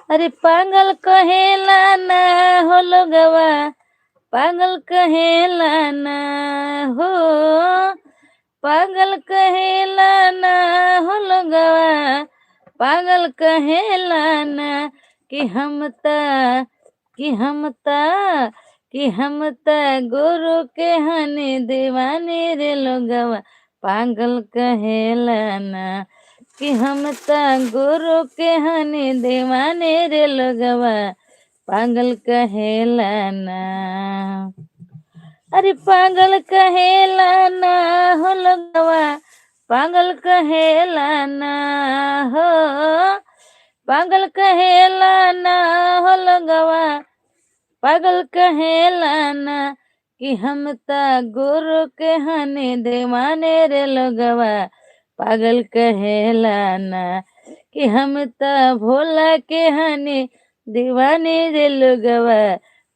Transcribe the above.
अरे पागल कहेला ना हो लोगवा, पागल कहेला ना हो, पागल कहेला ना हो लोगवा, पागल कहेला ना कि हम ता कि हम ता कि हम ता गुरु के हनी दीवानी रे लोगवा, पागल कहेला ना कि हम ता गुरु के हनी दीवाने रे लोगवा, पागल कहेला ना। अरे पागल कहेला ना हो लोगवा, पागल कहेला ना हो, पागल कहेला ना हो लोगवा, पागल कहेला ना कि हम ता गुरु के हनी दीवाने रे लोगवा, पागल कहेला ना कि हम ता भोला के हनी दीवाने रे लोगवा,